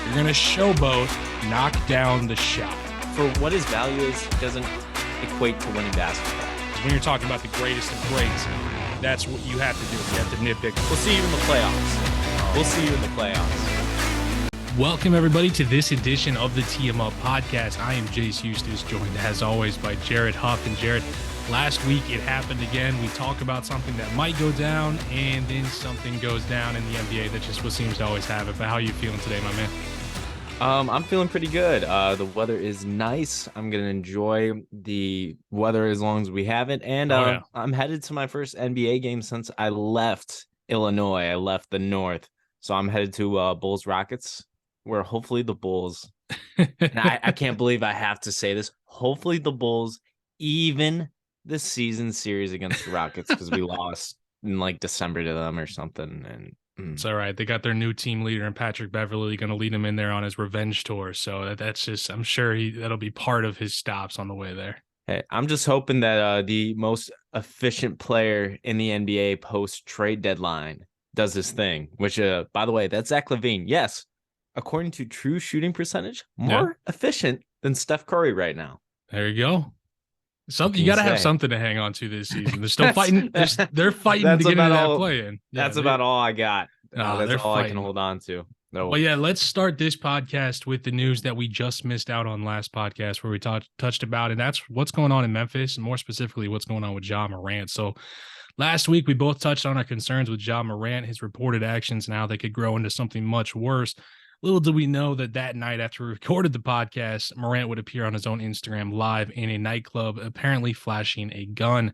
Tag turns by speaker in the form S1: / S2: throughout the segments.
S1: You're going to showboat, knock down the shot.
S2: For what his value is, it doesn't equate to winning basketball.
S1: When you're talking about the greatest of greats, that's what you have to do. You have to nitpick.
S2: We'll see you in the playoffs. We'll see you in the playoffs.
S1: Welcome, everybody, to this edition of the Tee 'em Up podcast. I am Jace Eustace, joined as always by Jared Huff. And Jared, last week it happened again. We talk about something that might go down, and then something goes down in the NBA. That's just what seems to always have it. But how are you feeling today, my man?
S2: I'm feeling pretty good. The weather is nice. I'm going to enjoy the weather as long as we have it. And I'm headed to my first NBA game since I left Illinois. I left the North. So I'm headed to Bulls Rockets, where hopefully the Bulls, and I can't believe I have to say this, hopefully the Bulls even the season series against the Rockets, because we lost in like December to them or something. And
S1: it's all right. They got their new team leader and Patrick Beverley going to lead him in there on his revenge tour. So that's just, I'm sure that'll be part of his stops on the way there.
S2: Hey, I'm just hoping that the most efficient player in the NBA post trade deadline does this thing, which, by the way, that's Zach LaVine. Yes. According to true shooting percentage, more efficient than Steph Curry right now.
S1: There you go. Something you got to have something to hang on to this season. They're still fighting. They're fighting to get into that play-in.
S2: That's about all I got. That's all I can hold on to.
S1: No. Well, yeah, let's start this podcast with the news that we just missed out on last podcast, where we touched about, and that's what's going on in Memphis, and more specifically, what's going on with Ja Morant. So last week, we both touched on our concerns with Ja Morant, his reported actions, and how they could grow into something much worse. Little did we know that night after we recorded the podcast, Morant would appear on his own Instagram live in a nightclub, apparently flashing a gun.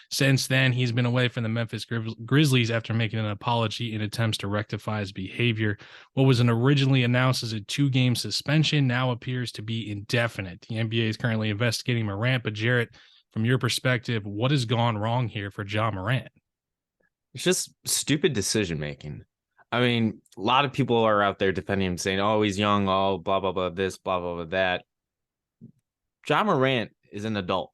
S1: Since then, he's been away from the Memphis Grizzlies after making an apology in attempts to rectify his behavior. What was originally announced as a 2-game suspension now appears to be indefinite. The NBA is currently investigating Morant, but Jarrett, from your perspective, what has gone wrong here for Ja Morant?
S2: It's just stupid decision-making. I mean, a lot of people are out there defending him, saying, oh, he's young, oh, blah, blah, blah, this, blah, blah, blah, that. Ja Morant is an adult.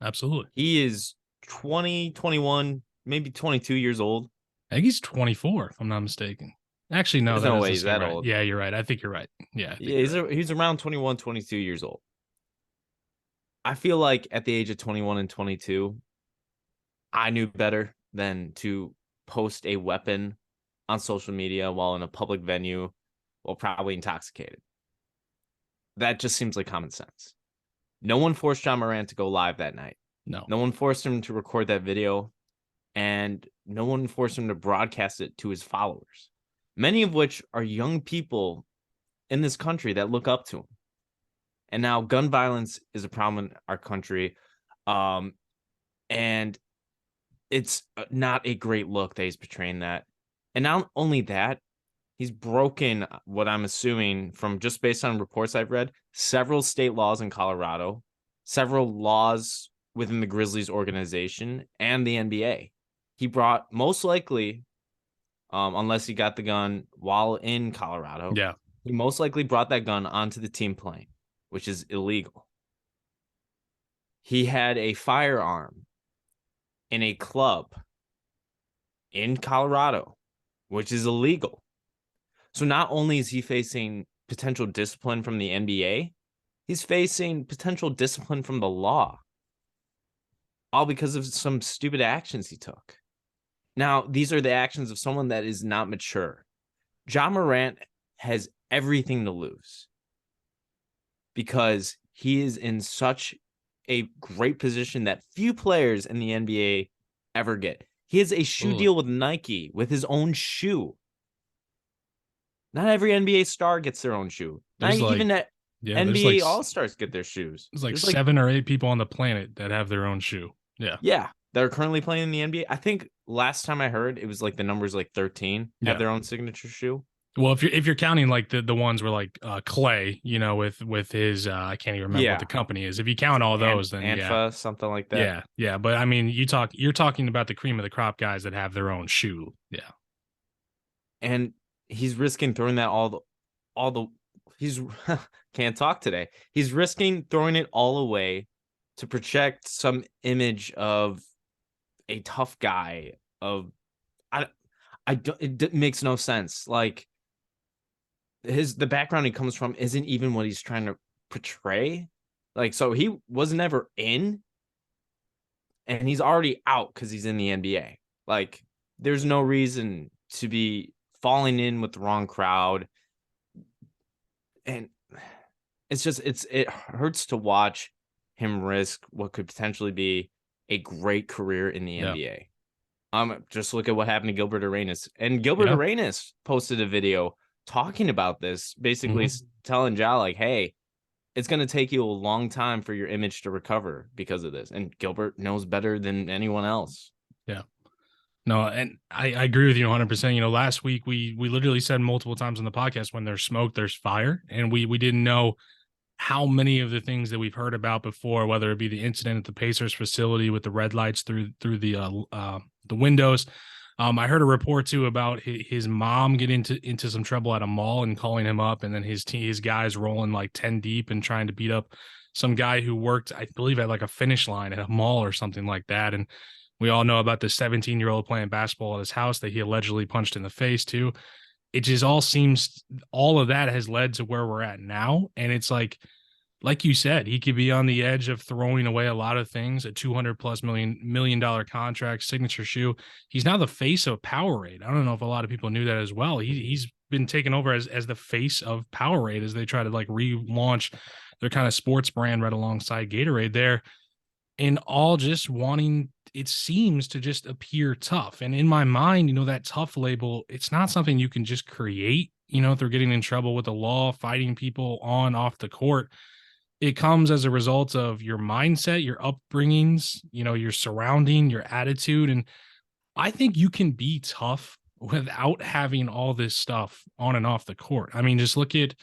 S1: Absolutely.
S2: He is 20, 21, maybe 22 years old.
S1: I think he's 24, if I'm not mistaken. Actually, no.
S2: There's no way he's that
S1: right.
S2: old.
S1: Yeah, you're right. I think you're right. Yeah,
S2: he's around 21, 22 years old. I feel like at the age of 21 and 22, I knew better than to post a weapon on social media while in a public venue, while probably intoxicated. That just seems like common sense. No one forced Ja Morant to go live that night.
S1: No
S2: one forced him to record that video, and no one forced him to broadcast it to his followers, many of which are young people in this country that look up to him. And now gun violence is a problem in our country. And it's not a great look that he's portraying that. And not only that, he's broken what I'm assuming from just based on reports I've read, several state laws in Colorado, several laws within the Grizzlies organization and the NBA. He brought, most likely, unless he got the gun while in Colorado, he most likely brought that gun onto the team plane, which is illegal. He had a firearm in a club in Colorado, which is illegal. So not only is he facing potential discipline from the NBA, he's facing potential discipline from the law, all because of some stupid actions he took. Now, these are the actions of someone that is not mature. Ja Morant has everything to lose because he is in such a great position that few players in the NBA ever get. He has a shoe deal with Nike with his own shoe. Not every NBA star gets their own shoe. Not even that NBA All-Stars get their shoes.
S1: There's like 7 or 8 people on the planet that have their own shoe.
S2: Yeah. That are currently playing in the NBA. I think last time I heard, it was like the numbers like 13 have their own signature shoe.
S1: Well, if you're counting like the ones where like Clay, with his I can't even remember what the company is. If you count all those, then
S2: Anfa, something like that.
S1: Yeah. But I mean, you're talking about the cream of the crop guys that have their own shoe. Yeah.
S2: And he's risking throwing that he's can't talk today. He's risking throwing it all away to project some image of a tough guy. It makes no sense. Like, the background he comes from isn't even what he's trying to portray. Like, so he was never in, and he's already out because he's in the NBA. Like, there's no reason to be falling in with the wrong crowd. And it hurts to watch him risk what could potentially be a great career in the
S1: Yeah.
S2: NBA. Just look at what happened to Gilbert Arenas. And Gilbert
S1: Yeah.
S2: Arenas posted a video talking about this, basically
S1: Mhm.
S2: telling Ja, like, hey, it's going to take you a long time for your image to recover because of this. And Gilbert knows better than anyone else.
S1: Yeah. No, and I agree with you 100%. Last week we literally said multiple times on the podcast, when there's smoke, there's fire. And we didn't know how many of the things that we've heard about before, whether it be the incident at the Pacers facility with the red lights through the windows. I heard a report too about his mom getting into some trouble at a mall and calling him up, and then his guys rolling like 10 deep and trying to beat up some guy who worked, I believe, at like a finish line at a mall or something like that. And we all know about the 17-year-old playing basketball at his house that he allegedly punched in the face too. It just all seems, all of that has led to where we're at now. And it's like you said, he could be on the edge of throwing away a lot of things, a 200 plus million dollar contract, signature shoe. He's now the face of Powerade. I don't know if a lot of people knew that as well. He's been taken over as the face of Powerade as they try to like relaunch their kind of sports brand right alongside Gatorade there, and all just wanting, it seems, to just appear tough. And in my mind, that tough label, it's not something you can just create. If they're getting in trouble with the law, fighting people on off the court, it comes as a result of your mindset, your upbringings, your surrounding, your attitude. And I think you can be tough without having all this stuff on and off the court. I mean, just look at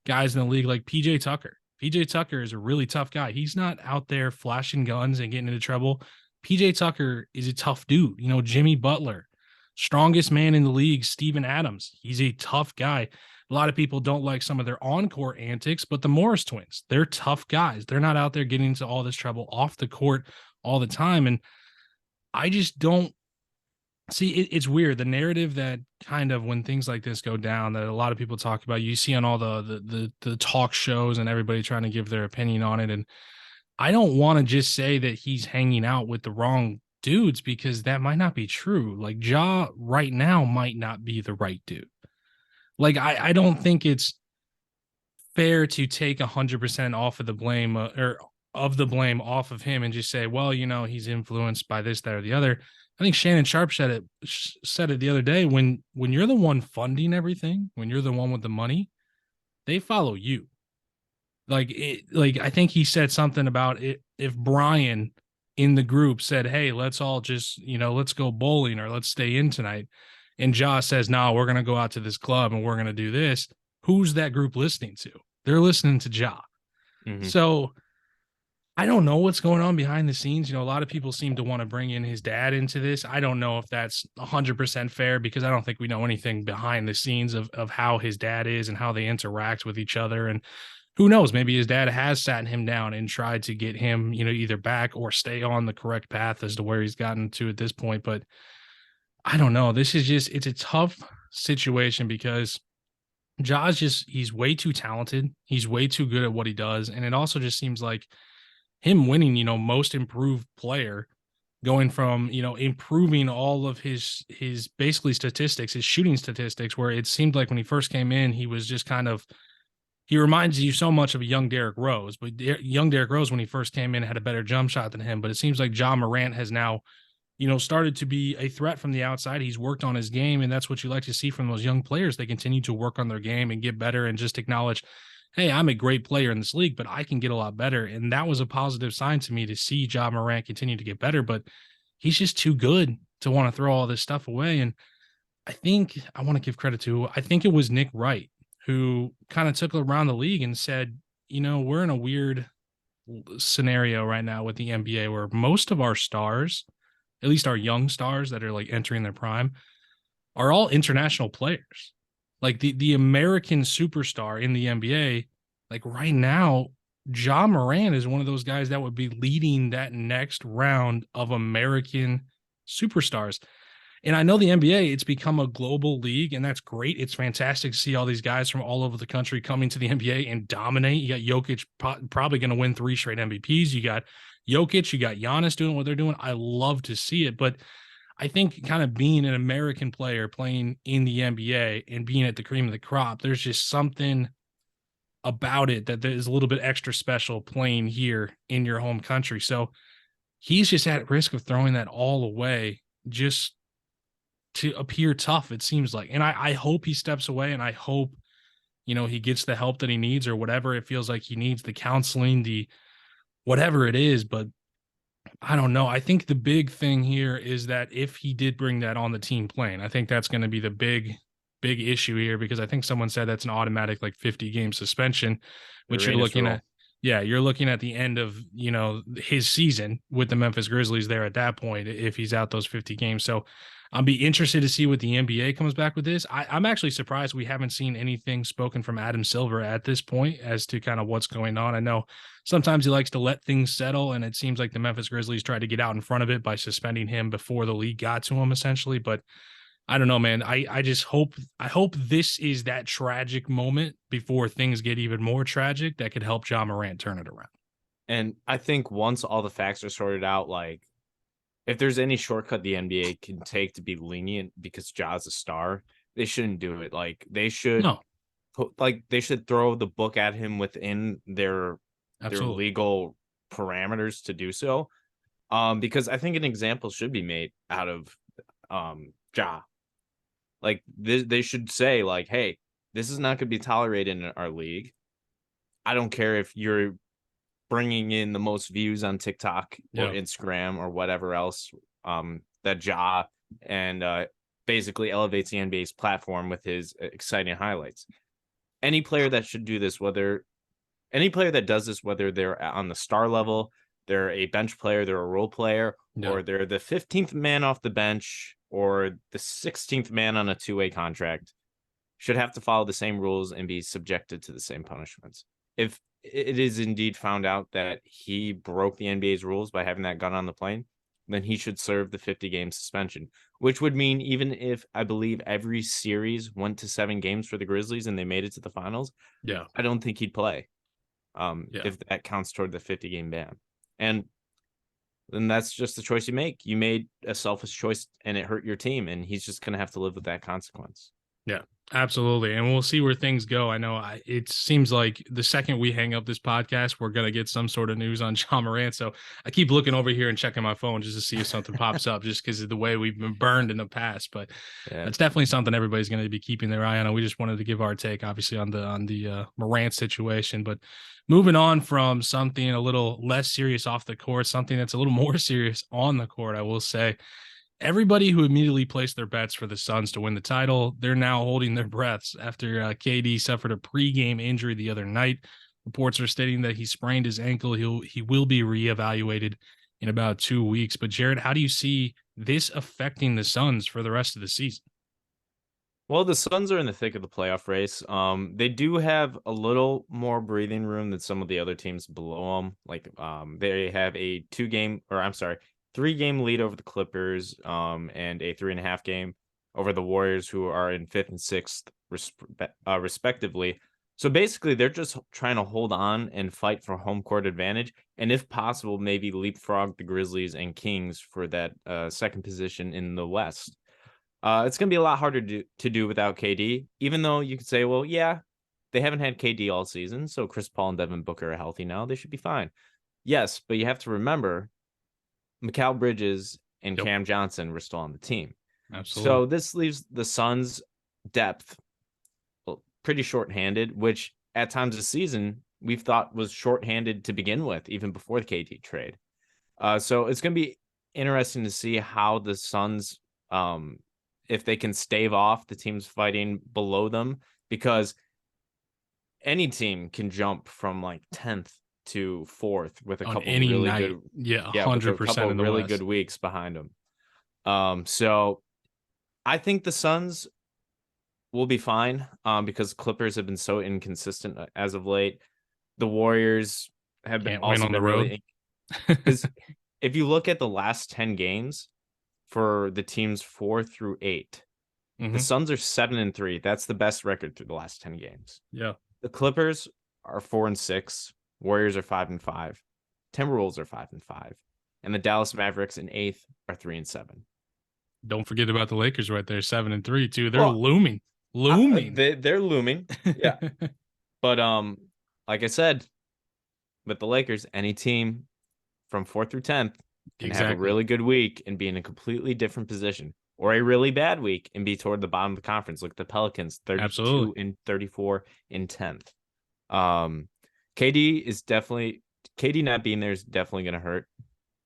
S1: guys in the league like PJ Tucker. PJ Tucker is a really tough guy. He's not out there flashing guns and getting into trouble. PJ Tucker is a tough dude. Jimmy Butler, strongest man in the league, Steven Adams. He's a tough guy. A lot of people don't like some of their on-court antics, but the Morris twins, they're tough guys. They're not out there getting into all this trouble off the court all the time. And I just don't see it. It's weird. The narrative that kind of, when things like this go down, that a lot of people talk about, you see on all the talk shows and everybody trying to give their opinion on it. And I don't want to just say that he's hanging out with the wrong dudes, because that might not be true. Like, Ja right now might not be the right dude. Like, I don't think it's fair to take 100% off of the blame, or of the blame off of him, and just say, well, he's influenced by this, that, or the other. I think Shannon Sharp said it the other day. When you're the one funding everything, when you're the one with the money, they follow you. Like I think he said something about it. If Brian in the group said, hey, let's all just, let's go bowling or let's stay in tonight, and Josh says, no, we're going to go out to this club and we're going to do this, who's that group listening to? They're listening to Ja.
S2: Mm-hmm.
S1: So I don't know what's going on behind the scenes. A lot of people seem to want to bring in his dad into this. I don't know if that's 100% fair, because I don't think we know anything behind the scenes of how his dad is and how they interact with each other. And who knows, maybe his dad has sat him down and tried to get him, either back or stay on the correct path as to where he's gotten to at this point. But I don't know. This is just, it's a tough situation, because he's way too talented. He's way too good at what he does. And it also just seems like him winning, most improved player, going from, improving all of his basically statistics, his shooting statistics, where it seemed like when he first came in, he was just kind of, he reminds you so much of a young Derrick Rose. But young Derrick Rose, when he first came in, had a better jump shot than him. But it seems like Ja Morant has now, started to be a threat from the outside. He's worked on his game, and that's what you like to see from those young players. They continue to work on their game and get better, and just acknowledge, hey, I'm a great player in this league, but I can get a lot better. And that was a positive sign to me, to see Ja Morant continue to get better. But he's just too good to want to throw all this stuff away. And I think I want to give credit to, I think it was Nick Wright, who kind of took around the league and said, we're in a weird scenario right now with the NBA, where most of our stars, at least our young stars that are like entering their prime, are all international players. Like the American superstar in the NBA, like right now, Ja Morant is one of those guys that would be leading that next round of American superstars. And I know the NBA, it's become a global league, and that's great. It's fantastic to see all these guys from all over the country coming to the NBA and dominate. You got Jokic probably going to win 3 straight MVPs. You got Jokic, you got Giannis doing what they're doing. I love to see it, but I think kind of being an American player playing in the NBA and being at the cream of the crop, there's just something about it that is a little bit extra special playing here in your home country. So he's just at risk of throwing that all away just to appear tough, it seems like. And I hope he steps away, and I hope, he gets the help that he needs, or whatever it feels like he needs, the counseling, the whatever it is. But I don't know. I think the big thing here is that if he did bring that on the team plane, I think that's going to be the big issue here, because I think someone said that's an automatic like 50 game suspension, which you're looking at. Yeah, you're looking at the end of, his season with the Memphis Grizzlies there at that point, if he's out those 50 games. So I'll be interested to see what the NBA comes back with this. I'm actually surprised we haven't seen anything spoken from Adam Silver at this point as to kind of what's going on. I know sometimes he likes to let things settle, and it seems like the Memphis Grizzlies tried to get out in front of it by suspending him before the league got to him, essentially. But I don't know, man. I just hope this is that tragic moment before things get even more tragic that could help Ja Morant turn it around.
S2: And I think once all the facts are sorted out, like if there's any shortcut the NBA can take to be lenient because Ja's a star, they shouldn't do it. Like they should they should throw the book at him within their legal parameters to do so. Because I think an example should be made out of Ja. Like they should say, like, hey, this is not going to be tolerated in our league. I don't care if you're bringing in the most views on TikTok or Instagram or whatever else, that Ja and basically elevates the NBA's platform with his exciting highlights. Any player that should do this, whether they're on the star level, they're a bench player, they're a role player, or they're the 15th man off the bench, or the 16th man on a two-way contract, should have to follow the same rules and be subjected to the same punishments. If it is indeed found out that he broke the NBA's rules by having that gun on the plane, then he should serve the 50-game suspension, which would mean even if I believe every series went to 7 games for the Grizzlies and they made it to the finals, I don't think he'd play if that counts toward the 50-game ban. And then that's just the choice you make. You made a selfish choice and it hurt your team, and he's just going to have to live with that consequence.
S1: Yeah, absolutely. And we'll see where things go. I know it seems like the second we hang up this podcast, we're going to get some sort of news on Ja Morant. So I keep looking over here and checking my phone just to see if something pops up, just because of the way we've been burned in the past. But it's definitely something everybody's going to be keeping their eye on. And we just wanted to give our take, obviously, on the Morant situation. But moving on from something a little less serious off the court, something that's a little more serious on the court, I will say. Everybody who immediately placed their bets for the Suns to win the title, they're now holding their breaths after KD suffered a pregame injury the other night. Reports are stating that he sprained his ankle. He will be reevaluated in about 2 weeks. But Jared, how do you see this affecting the Suns for the rest of the season?
S2: Well, the Suns are in the thick of the playoff race. They do have a little more breathing room than some of the other teams below them. Like, they have a 3-game lead over the Clippers, and a 3.5 game over the Warriors, who are in 5th and 6th, respectively. So basically, they're just trying to hold on and fight for home court advantage, and if possible, maybe leapfrog the Grizzlies and Kings for that second position in the West. It's going to be a lot harder to do without KD, even though you could say, well, yeah, they haven't had KD all season, so Chris Paul and Devin Booker are healthy now. They should be fine. Yes, but you have to remember, Mikal Bridges and Cam Johnson were still on the team.
S1: Absolutely.
S2: So this leaves the Suns' depth pretty shorthanded, which at times this season we've thought was shorthanded to begin with, even before the KD trade. So it's going to be interesting to see how the Suns, if they can stave off the teams fighting below them, because any team can jump from like 10th to 4th with a couple really good,
S1: 100%
S2: of really good weeks behind them. So I think the Suns will be fine, because Clippers have been so inconsistent as of late. The Warriors have been also
S1: on the
S2: road. Because if you look at the last 10 games, for the teams 4 through 8. The Suns are 7-3. That's the best record through the last 10 games.
S1: Yeah.
S2: The Clippers are 4-6. Warriors are 5-5. Timberwolves are 5-5. And the Dallas Mavericks in 8th are 3-7.
S1: Don't forget about the Lakers right there, 7-3 too. They're
S2: Well,
S1: looming.
S2: They're looming. Yeah. But like I said, with the Lakers, any team from 4th through 10th can have a really good week and be in a completely different position, or a really bad week and be toward the bottom of the conference. Look at the Pelicans, 32 and 34 in 10th. KD not being there is definitely going to hurt.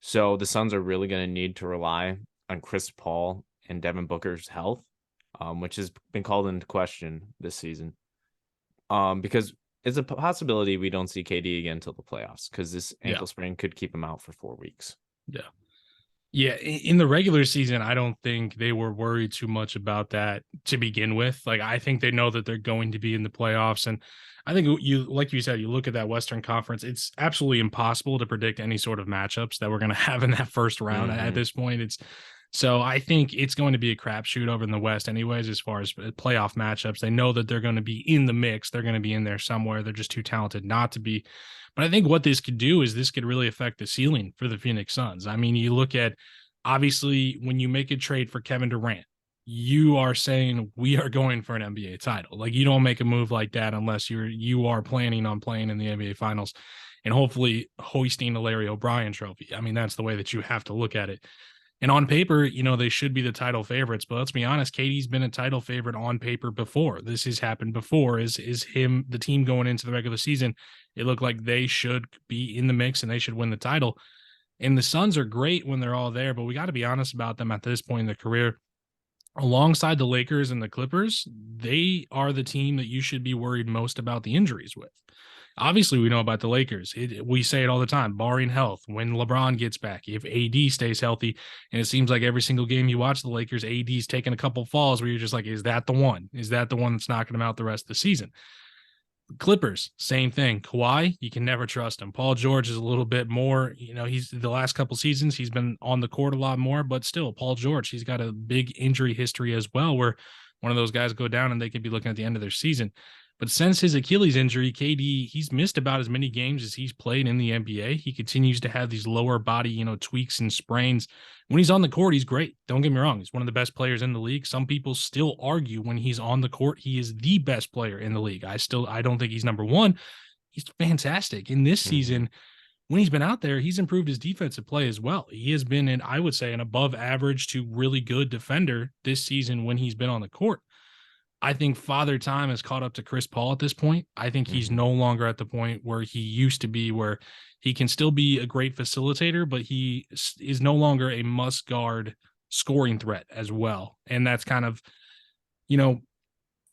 S2: So the Suns are really going to need to rely on Chris Paul and Devin Booker's health, which has been called into question this season. Because it's a possibility we don't see KD again until the playoffs, because this ankle sprain could keep him out for 4 weeks.
S1: Yeah. Yeah. In the regular season, I don't think they were worried too much about that to begin with. Like, I think they know that they're going to be in the playoffs. And I think like you said, you look at that Western Conference, it's absolutely impossible to predict any sort of matchups that we're going to have in that first round at this point. So I think it's going to be a crapshoot over in the West anyways, as far as playoff matchups. They know that they're going to be in the mix. They're going to be in there somewhere. They're just too talented not to be. But I think what this could do is this could really affect the ceiling for the Phoenix Suns. I mean, you look at, obviously, when you make a trade for Kevin Durant, you are saying we are going for an NBA title. Like, you don't make a move like that unless you are planning on playing in the NBA Finals and hopefully hoisting the Larry O'Brien trophy. I mean, that's the way that you have to look at it. And on paper, they should be the title favorites. But let's be honest, KD's been a title favorite on paper before. This has happened before. Is him, the team going into the regular season, it looked like they should be in the mix and they should win the title. And the Suns are great when they're all there, but we got to be honest about them at this point in their career. Alongside the Lakers and the Clippers, they are the team that you should be worried most about the injuries with. Obviously, we know about the Lakers. We say it all the time, barring health, when LeBron gets back, if AD stays healthy, and it seems like every single game you watch the Lakers, AD's taking a couple falls where you're just like, is that the one? Is that the one that's knocking him out the rest of the season? Clippers, same thing. Kawhi, you can never trust him. Paul George is a little bit more, he's the last couple seasons, he's been on the court a lot more, but still, Paul George, he's got a big injury history as well, where one of those guys go down and they could be looking at the end of their season. But since his Achilles injury, KD, he's missed about as many games as he's played in the NBA. He continues to have these lower body, tweaks and sprains. When he's on the court, he's great. Don't get me wrong. He's one of the best players in the league. Some people still argue when he's on the court, he is the best player in the league. I don't think he's number one. He's fantastic. In this season, when he's been out there, he's improved his defensive play as well. He has been, I would say, an above average to really good defender this season when he's been on the court. I think Father Time has caught up to Chris Paul at this point. I think he's no longer at the point where he used to be, where he can still be a great facilitator, but he is no longer a must guard scoring threat as well. And that's kind of, when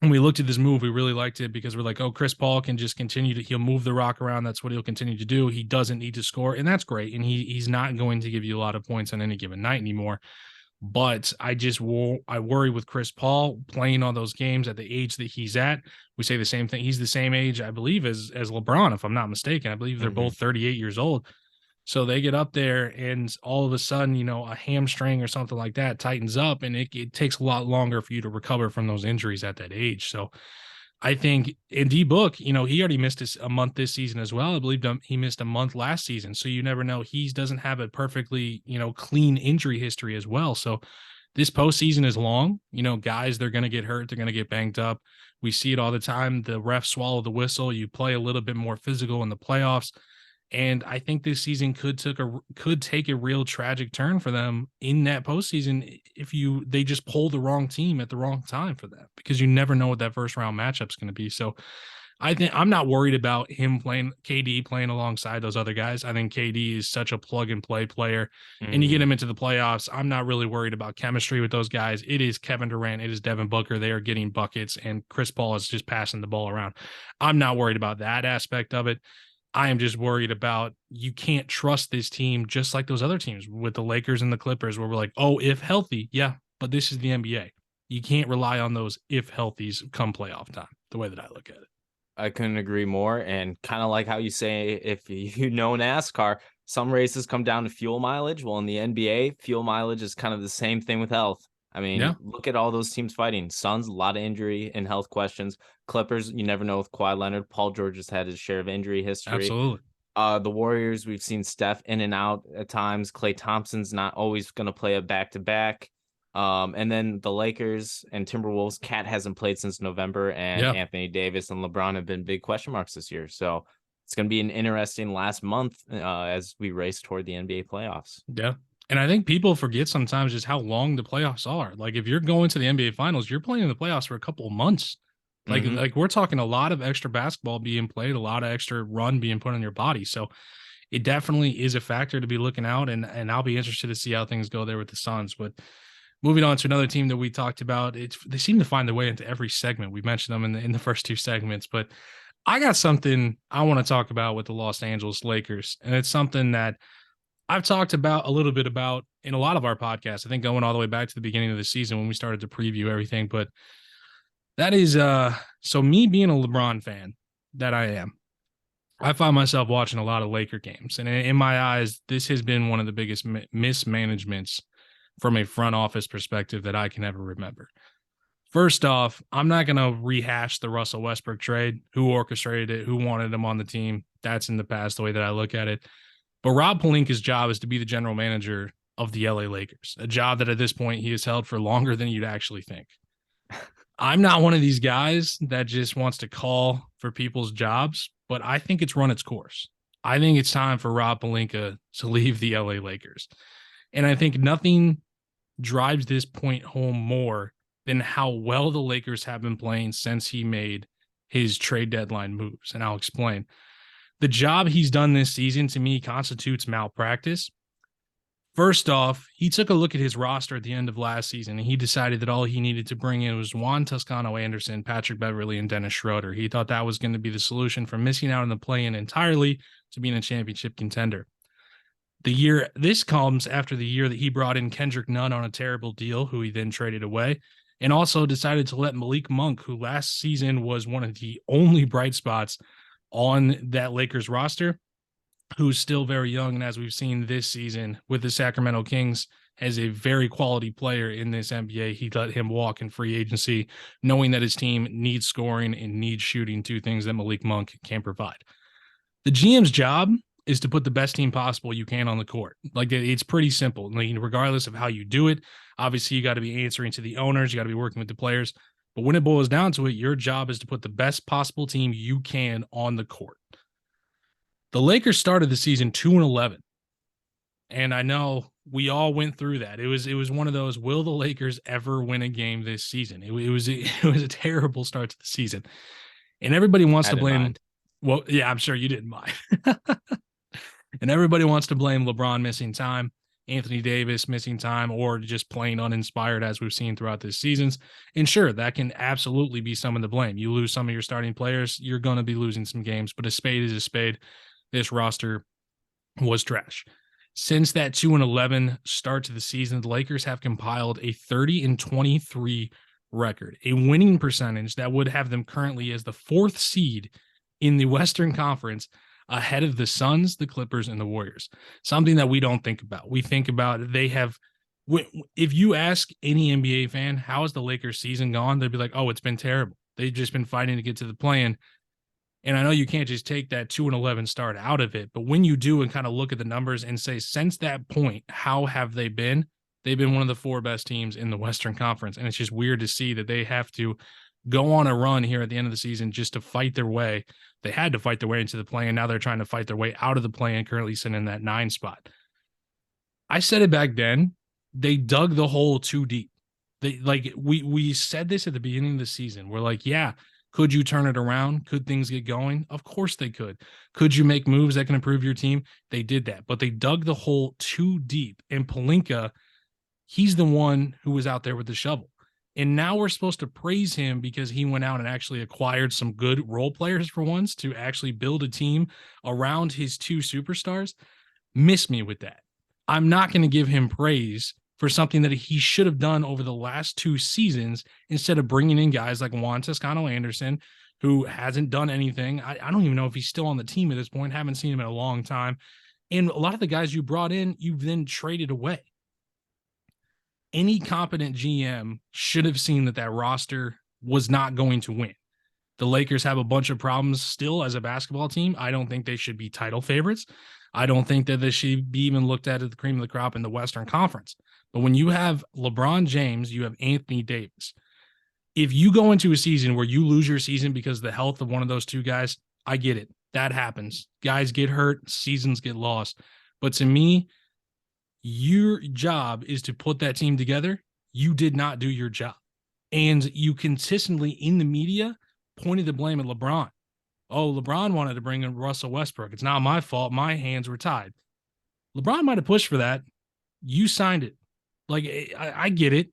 S1: we looked at this move, we really liked it because we're like, oh, Chris Paul can just he'll move the rock around. That's what he'll continue to do. He doesn't need to score, and that's great. And he's not going to give you a lot of points on any given night anymore. But I worry with Chris Paul playing all those games at the age that he's at. We say the same thing. He's the same age, I believe, as LeBron, if I'm not mistaken. I believe they're both 38 years old. So they get up there and all of a sudden, a hamstring or something like that tightens up, and it takes a lot longer for you to recover from those injuries at that age. So I think in D-Book, he already missed a month this season as well. I believe he missed a month last season. So you never know. He doesn't have a perfectly, clean injury history as well. So this postseason is long. Guys, they're going to get hurt. They're going to get banged up. We see it all the time. The refs swallow the whistle. You play a little bit more physical in the playoffs. And I think this season could take a real tragic turn for them in that postseason if they just pull the wrong team at the wrong time for that, because you never know what that first round matchup is going to be. So I think I'm not worried about KD playing alongside those other guys. I think KD is such a plug and play player, and you get him into the playoffs. I'm not really worried about chemistry with those guys. It is Kevin Durant. It is Devin Booker. They are getting buckets, and Chris Paul is just passing the ball around. I'm not worried about that aspect of it. I am just worried about, you can't trust this team just like those other teams with the Lakers and the Clippers, where we're like, oh, if healthy, yeah, but this is the NBA. You can't rely on those if healthies come playoff time, the way that I look at it.
S2: I couldn't agree more. And kind of like how you say, if you know NASCAR, some races come down to fuel mileage. Well, in the NBA, fuel mileage is kind of the same thing with health. I mean,
S1: Yeah,
S2: look at all those teams fighting. Suns, a lot of injury and health questions. Clippers, you never know with Kawhi Leonard. Paul George has had his share of injury history.
S1: absolutely.
S2: The Warriors, we've seen Steph in and out at times. Klay Thompson's not always going to play a back-to-back. And then the Lakers and Timberwolves, Cat hasn't played since November, and
S1: Yeah,
S2: Anthony Davis and LeBron have been big question marks this year. So it's going to be an interesting last month as we race toward the NBA playoffs.
S1: yeah. And I think people forget sometimes just how long the playoffs are. Like if you're going to the NBA finals, you're playing in the playoffs for a couple of months.
S2: Mm-hmm.
S1: Like we're talking a lot of extra basketball being played, a lot of extra run being put on your body. So it definitely is a factor to be looking out, and I'll be interested to see how things go there with the Suns. But moving on to another team that we talked about, they seem to find their way into every segment. We mentioned them in the first two segments, but I got something I want to talk about with the Los Angeles Lakers, and it's something that I've talked about a little bit about in a lot of our podcasts. I think going all the way back to the beginning of the season when we started to preview everything, but that is so me being a LeBron fan that I am. I find myself watching a lot of Laker games, and in my eyes, this has been one of the biggest mismanagements from a front office perspective that I can ever remember. First off, I'm not going to rehash the Russell Westbrook trade, who orchestrated it, who wanted him on the team. That's in the past, the way that I look at it. But Rob Pelinka's job is to be the general manager of the LA Lakers, a job that at this point he has held for longer than you'd actually think. I'm not one of these guys that just wants to call for people's jobs, but I think it's run its course. I think it's time for Rob Pelinka to leave the LA Lakers. And I think nothing drives this point home more than how well the Lakers have been playing since he made his trade deadline moves. And I'll explain. The job he's done this season to me constitutes malpractice. First off, he took a look at his roster at the end of last season, and he decided that all he needed to bring in was Juan Toscano-Anderson, Patrick Beverley, and Dennis Schroeder. He thought that was going to be the solution from missing out on the play-in entirely to being a championship contender. This comes after the year that he brought in Kendrick Nunn on a terrible deal, who he then traded away, and also decided to let Malik Monk, who last season was one of the only bright spots on that Lakers roster, who's still very young, and as we've seen this season with the Sacramento Kings, as a very quality player in this NBA, he let him walk in free agency, knowing that his team needs scoring and needs shooting, two things that Malik Monk can provide. The GM's job is to put the best team possible you can on the court. Like, it's pretty simple. Like, regardless of how you do it, obviously you got to be answering to the owners, you got to be working with the players. But when it boils down to it, your job is to put the best possible team you can on the court. The Lakers started the season 2-11. And I know we all went through that. It was one of those, will the Lakers ever win a game this season? It was a terrible start to the season. And everybody wants to blame. Well, yeah, I'm sure you didn't mind. And everybody wants to blame LeBron missing time, Anthony Davis missing time, or just plain uninspired, as we've seen throughout this seasons. And sure, that can absolutely be some of the blame. You lose some of your starting players, you're going to be losing some games, but a spade is a spade. This roster was trash. Since that 2-11 start to the season, the Lakers have compiled a 30-23 record, a winning percentage that would have them currently as the 4th seed in the Western Conference, ahead of the Suns, the Clippers, and the Warriors. Something that we don't think about. We think about they have, if you ask any NBA fan, how has the Lakers season gone? They'd be like, oh, it's been terrible. They've just been fighting to get to the play-in. And I know you can't just take that 2-11 start out of it, but when you do and kind of look at the numbers and say, since that point, how have they been? They've been one of the 4 best teams in the Western Conference. And it's just weird to see that they have to go on a run here at the end of the season just to fight their way. They had to fight their way into the play, and now they're trying to fight their way out of the play and currently sitting in that 9 spot. I said it back then. They dug the hole too deep. We said this at the beginning of the season. We're like, yeah, could you turn it around? Could things get going? Of course they could. Could you make moves that can improve your team? They did that, but they dug the hole too deep. And Pelinka, he's the one who was out there with the shovel. And now we're supposed to praise him because he went out and actually acquired some good role players for once to actually build a team around his 2 superstars. Miss me with that. I'm not going to give him praise for something that he should have done over the last 2 seasons instead of bringing in guys like Juan Toscano-Anderson, who hasn't done anything. I don't even know if he's still on the team at this point. Haven't seen him in a long time. And a lot of the guys you brought in, you've then traded away. Any competent GM should have seen that roster was not going to win. The Lakers have a bunch of problems still as a basketball team. I don't think they should be title favorites. I don't think that they should be even looked at as the cream of the crop in the Western Conference. But when you have LeBron James, you have Anthony Davis. If you go into a season where you lose your season because of the health of one of those two guys, I get it. That happens. Guys get hurt, seasons get lost. But to me, your job is to put that team together. You did not do your job. And you consistently in the media pointed the blame at LeBron. Oh, LeBron wanted to bring in Russell Westbrook. It's not my fault. My hands were tied. LeBron might have pushed for that. You signed it. Like, I get it.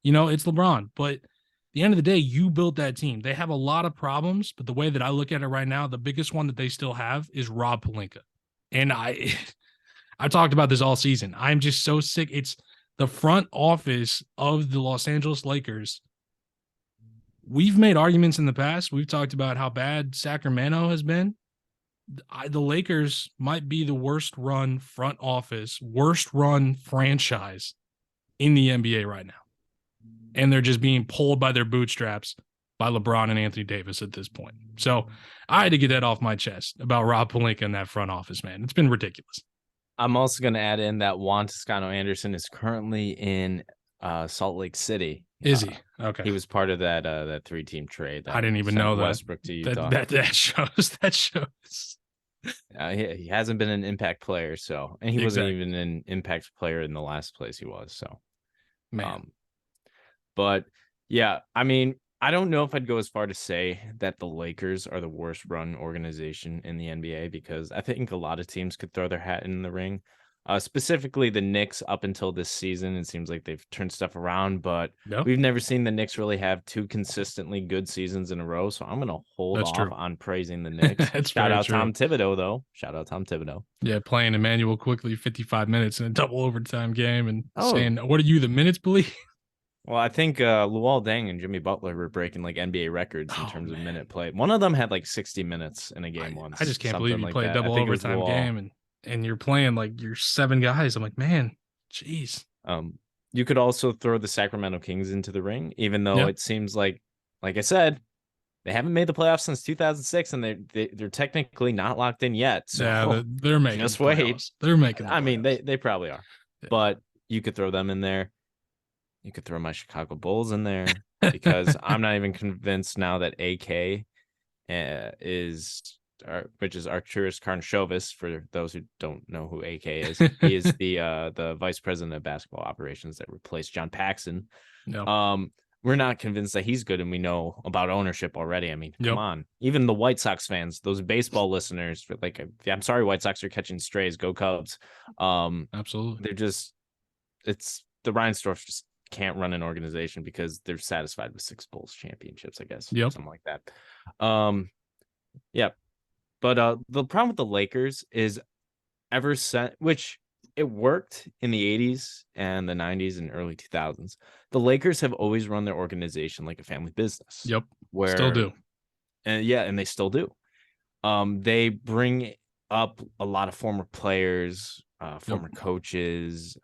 S1: You know, it's LeBron. But at the end of the day, you built that team. They have a lot of problems, but the way that I look at it right now, the biggest one that they still have is Rob Pelinka. And I talked about this all season. I'm just so sick. It's the front office of the Los Angeles Lakers. We've made arguments in the past. We've talked about how bad Sacramento has been. The Lakers might be the worst run front office, worst run franchise in the NBA right now. And they're just being pulled by their bootstraps by LeBron and Anthony Davis at this point. So I had to get that off my chest about Rob Pelinka in that front office, man. It's been ridiculous.
S2: I'm also going to add in that Juan Toscano-Anderson is currently in Salt Lake City.
S1: Is he? Okay.
S2: He was part of that 3-team trade.
S1: I didn't even know that.
S2: Westbrook to Utah.
S1: That shows. That shows.
S2: He hasn't been an impact player, so, and he wasn't even an impact player in the last place he was. So,
S1: man.
S2: But yeah, I mean, I don't know if I'd go as far to say that the Lakers are the worst run organization in the NBA, because I think a lot of teams could throw their hat in the ring. Specifically the Knicks up until this season, it seems like they've turned stuff around, but we've never seen the Knicks really have two consistently good seasons in a row. So I'm going to hold off on praising the Knicks. Shout out Tom Thibodeau, though. Shout out Tom Thibodeau.
S1: Yeah, playing Emmanuel quickly 55 minutes in a double overtime game and saying, what are you, the minutes bully?
S2: Well, I think Luol Deng and Jimmy Butler were breaking like NBA records in terms of minute play. One of them had like 60 minutes in a game once.
S1: I just can't believe you play a double overtime game and you're playing like you're 7 guys. I'm like, man, jeez.
S2: You could also throw the Sacramento Kings into the ring, even though it seems like I said, they haven't made the playoffs since 2006, and they're technically not locked in yet. So
S1: yeah, they're making
S2: just wait.
S1: They're making.
S2: I mean, they probably are, but you could throw them in there. You could throw my Chicago Bulls in there, because I'm not even convinced now that AK which is Arturas Karnisovas, for those who don't know who AK is. He is the vice president of basketball operations that replaced John Paxson. We're not convinced that he's good, and we know about ownership already. I mean, come on. Even the White Sox fans, those baseball listeners, like, I'm sorry, White Sox are catching strays. Go Cubs.
S1: Absolutely.
S2: They're just, it's the Reinsdorf just can't run an organization because they're satisfied with 6 Bulls championships, I guess. Something like that. But the problem with the Lakers is ever since, which it worked in the 80s and the 90s and early 2000s, the Lakers have always run their organization like a family business.
S1: Still do.
S2: And they still do. They bring up a lot of former players, former coaches,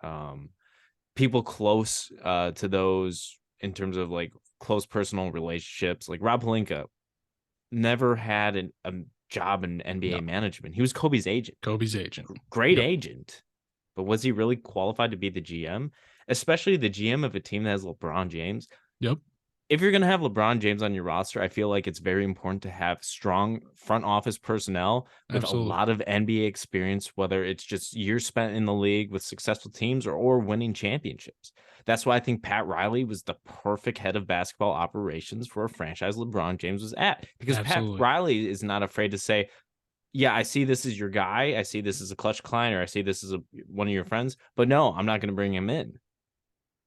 S2: people close to those in terms of like close personal relationships. Like Rob Pelinka never had a job in NBA management. He was Kobe's agent. Great agent. But was he really qualified to be the GM? Especially the GM of a team that has LeBron James. If you're going to have LeBron James on your roster, I feel like it's very important to have strong front office personnel with a lot of NBA experience, whether it's just years spent in the league with successful teams or winning championships. That's why I think Pat Riley was the perfect head of basketball operations for a franchise LeBron James was at, because Pat Riley is not afraid to say, yeah, I see this as your guy. I see this as a clutch client, or I see this as one of your friends, but no, I'm not going to bring him in.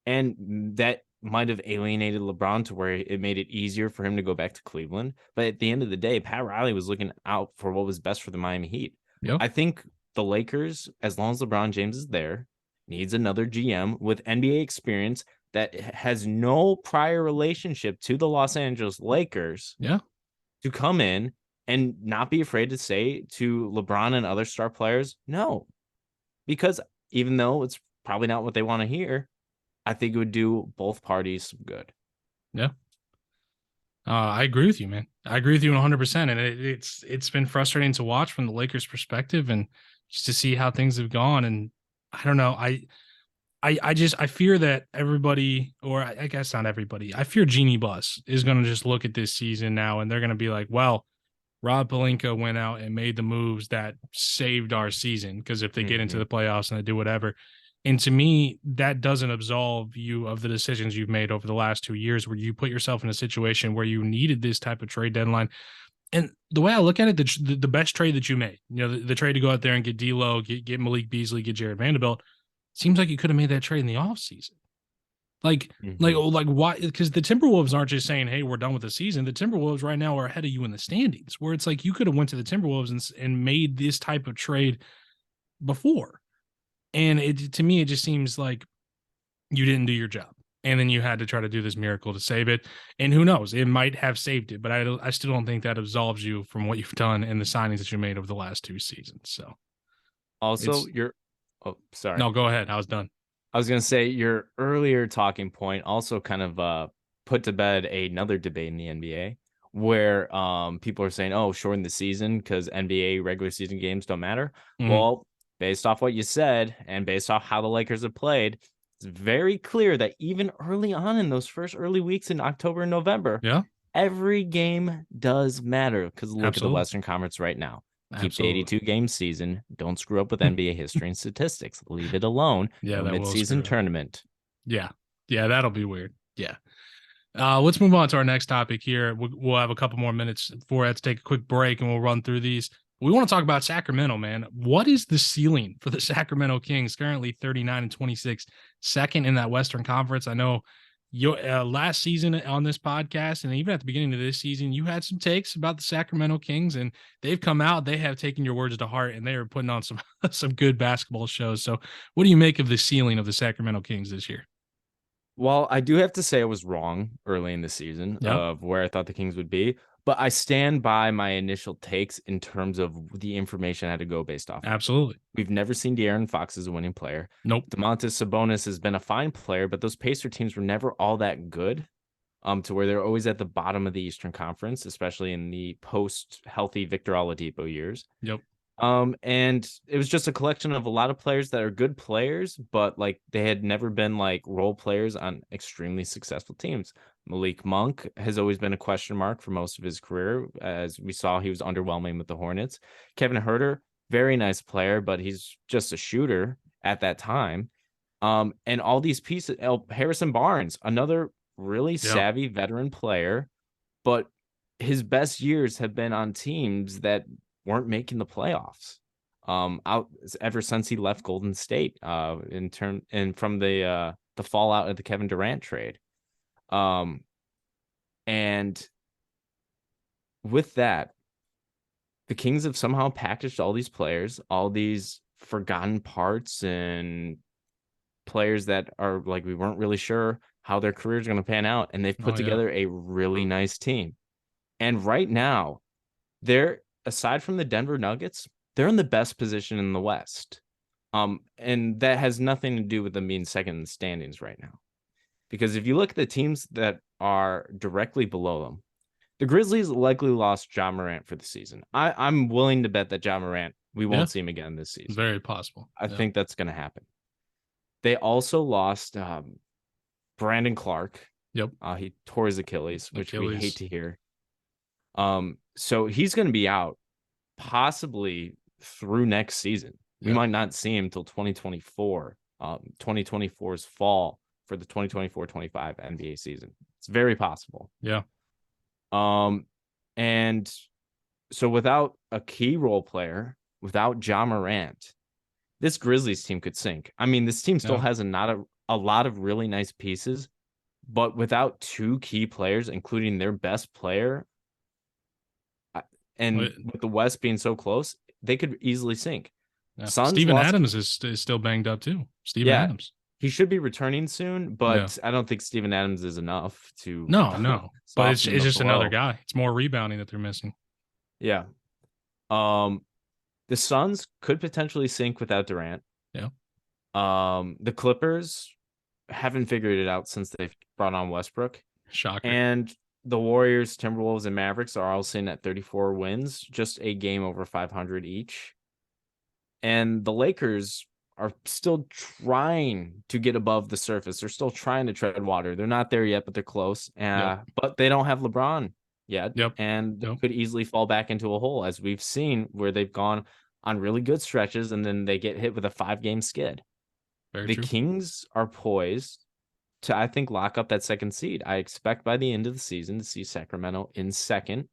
S2: And that might have alienated LeBron to where it made it easier for him to go back to Cleveland. But at the end of the day, Pat Riley was looking out for what was best for the Miami Heat. I think the Lakers, as long as LeBron James is there, needs another GM with NBA experience that has no prior relationship to the Los Angeles Lakers to come in and not be afraid to say to LeBron and other star players, no, because even though it's probably not what they want to hear, I think it would do both parties some good.
S1: Yeah. I agree with you, man. I agree with you 100%. And it's been frustrating to watch from the Lakers' perspective, and just to see how things have gone. And I don't know. I fear that everybody, or I guess not everybody, I fear Genie Bus is going to just look at this season now, and they're going to be like, well, Rob Pelinka went out and made the moves that saved our season, because if they get into the playoffs and they do whatever. And to me, that doesn't absolve you of the decisions you've made over the last 2 years, where you put yourself in a situation where you needed this type of trade deadline. And the way I look at it, the best trade that you made, the trade to go out there and get D'Lo, get Malik Beasley, get Jared Vanderbilt, seems like you could have made that trade in the offseason. Like why? Because the Timberwolves aren't just saying, "Hey, we're done with the season." The Timberwolves right now are ahead of you in the standings, where it's like you could have went to the Timberwolves and made this type of trade before. And to me, it just seems like you didn't do your job, and then you had to try to do this miracle to save it. And who knows? It might have saved it, but I still don't think that absolves you from what you've done and the signings that you made over the last 2 seasons. So
S2: Also,
S1: no, go ahead. I was done.
S2: I was going to say your earlier talking point also kind of put to bed another debate in the NBA where people are saying, oh, shorten the season because NBA regular season games don't matter.
S1: Mhm.
S2: Well, based off what you said and based off how the Lakers have played, it's very clear that even early on in those first early weeks in October and November,
S1: Yeah,
S2: every game does matter because look at the
S1: absolutely.
S2: Western Conference right now. Keep
S1: Absolutely.
S2: the 82-game season. Don't screw up with NBA history and statistics. Leave it alone.
S1: Yeah,
S2: no
S1: that will
S2: mid-season
S1: screw up.
S2: tournament.
S1: Yeah. Yeah, that'll be weird. Yeah. Let's move on to our next topic here. We'll have a couple more minutes before I have to take a quick break, and we'll run through these. We want to talk about Sacramento, man. What is the ceiling for the Sacramento Kings? Currently 39-26, second in that Western Conference. I know your last season on this podcast, and even at the beginning of this season, you had some takes about the Sacramento Kings, and they've come out. They have taken your words to heart, and they are putting on some some good basketball shows. So, what do you make of the ceiling of the Sacramento Kings this year?
S2: Well, I do have to say I was wrong early in the season of where I thought the Kings would be, but I stand by my initial takes in terms of the information I had to go based off.
S1: Absolutely.
S2: We've never seen De'Aaron Fox as a winning player.
S1: Nope.
S2: Domantas Sabonis has been a fine player, but those Pacer teams were never all that good. To where they're always at the bottom of the Eastern Conference, especially in the post-healthy Victor Oladipo years.
S1: Yep.
S2: And it was just a collection of a lot of players that are good players, but like they had never been like role players on extremely successful teams. Malik Monk has always been a question mark for most of his career. As we saw, he was underwhelming with the Hornets. Kevin Huerter, very nice player, but he's just a shooter at that time. And all these pieces, Harrison Barnes, another really savvy veteran player, but his best years have been on teams that weren't making the playoffs out ever since he left Golden State and from the fallout of the Kevin Durant trade. And with that, the Kings have somehow packaged all these players, all these forgotten parts and players that are like, we weren't really sure how their career is going to pan out. And they've put together a really nice team. And right now, they're, aside from the Denver Nuggets, they're in the best position in the West. And that has nothing to do with them being second in the standings right now. Because if you look at the teams that are directly below them, the Grizzlies likely lost Ja Morant for the season. I'm willing to bet that Ja Morant, we won't see him again this season.
S1: Very possible.
S2: I think that's going to happen. They also lost Brandon Clark.
S1: Yep.
S2: He tore his Achilles, which we hate to hear. So he's going to be out possibly through next season. We might not see him till 2024, 2024's fall for the 2024-25 NBA season. It's very possible.
S1: Yeah.
S2: And so without a key role player, without Ja Morant, this Grizzlies team could sink. I mean, this team still has a lot of really nice pieces, but without two key players, including their best player, and with the West being so close, they could easily sink.
S1: Yeah. Steven Adams is still banged up too. Steven Adams.
S2: He should be returning soon, but I don't think Steven Adams is enough to.
S1: No. But it's just another guy. It's more rebounding that they're missing.
S2: Yeah. The Suns could potentially sink without Durant.
S1: Yeah.
S2: The Clippers haven't figured it out since they've brought on Westbrook.
S1: Shocker.
S2: And the Warriors, Timberwolves, and Mavericks are all sitting at 34 wins, just a game over 500 each. And the Lakers are still trying to get above the surface. They're still trying to tread water. They're not there yet, but they're close.
S1: Yep.
S2: But they don't have LeBron yet,
S1: Yep.
S2: and they
S1: Yep.
S2: could easily fall back into a hole, as we've seen where they've gone on really good stretches and then they get hit with a 5-game skid.
S1: Very
S2: The
S1: true.
S2: Kings are poised to, I think, lock up that second seed. I expect by the end of the season to see Sacramento in second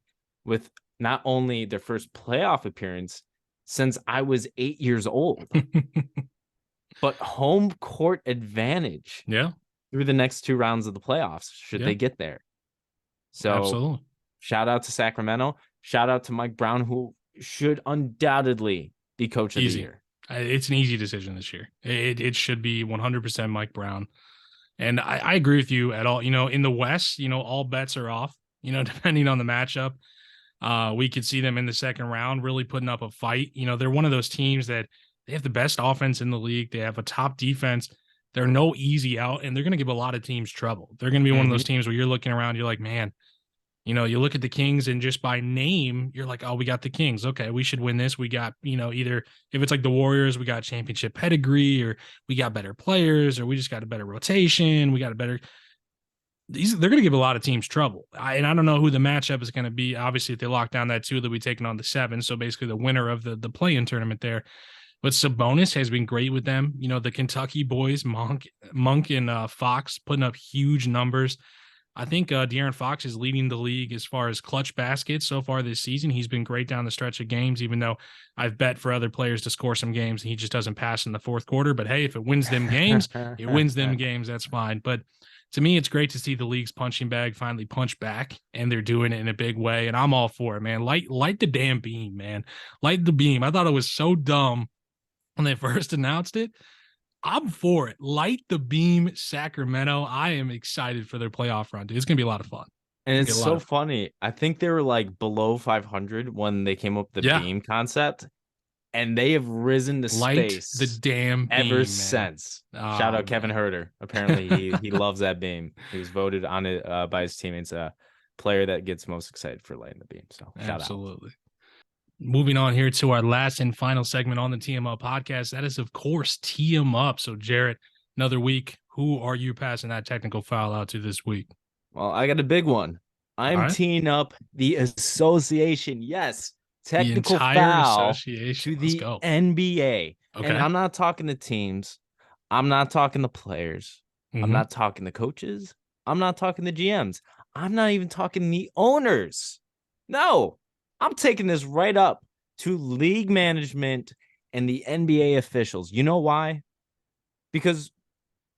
S2: with not only their first playoff appearance since I was 8 years old, but home court advantage
S1: Yeah.
S2: through the next 2 rounds of the playoffs should they get there. So
S1: Absolutely.
S2: shout out to Sacramento. Shout out to Mike Brown, who should undoubtedly be coach of the year.
S1: It's an easy decision this year. It should be 100% Mike Brown. And I agree with you at all. In the West, all bets are off, depending on the matchup. We could see them in the second round really putting up a fight. They're one of those teams that they have the best offense in the league. They have a top defense. They're no easy out, and they're going to give a lot of teams trouble. They're going to be one of those teams where you're looking around, you're like, man, you look at the Kings and just by name, you're like, oh, we got the Kings. Okay, we should win this. We got, either if it's like the Warriors, we got championship pedigree, or we got better players, or we just got a better rotation. We got a better. They're going to give a lot of teams trouble. And I don't know who the matchup is going to be. Obviously, if they lock down that 2, they'll be taking on the 7. So basically the winner of the play-in tournament there. But Sabonis has been great with them. The Kentucky boys, Monk and Fox putting up huge numbers. I think De'Aaron Fox is leading the league as far as clutch baskets so far this season. He's been great down the stretch of games, even though I've bet for other players to score some games and he just doesn't pass in the fourth quarter. But hey, if it wins them games, it wins them games. That's fine. But to me, it's great to see the league's punching bag finally punch back, and they're doing it in a big way. And I'm all for it, man. Light the damn beam, man. Light the beam. I thought it was so dumb when they first announced it. I'm for it. Light the beam, Sacramento. I am excited for their playoff run, dude. It's going to be a lot of fun.
S2: And it's so funny. I think they were like below 500 when they came up with the beam concept, and they have risen to space
S1: the damn beam,
S2: ever
S1: man.
S2: since. Shout out Kevin Herter. Apparently, he loves that beam. He was voted on it by his teammates, player that gets most excited for lighting the beam. So shout out.
S1: Moving on here to our last and final segment on the TMO podcast. That is, of course, Tee 'em Up. So, Jarrett, another week. Who are you passing that technical foul out to this week?
S2: Well, I got a big one. I'm teeing up the association. Yes, technical foul
S1: association.
S2: to the NBA. Okay. And I'm not talking the teams. I'm not talking the players. I'm not talking the coaches. I'm not talking the GMs. I'm not even talking the owners. No. I'm taking this right up to league management and the NBA officials. You know why? Because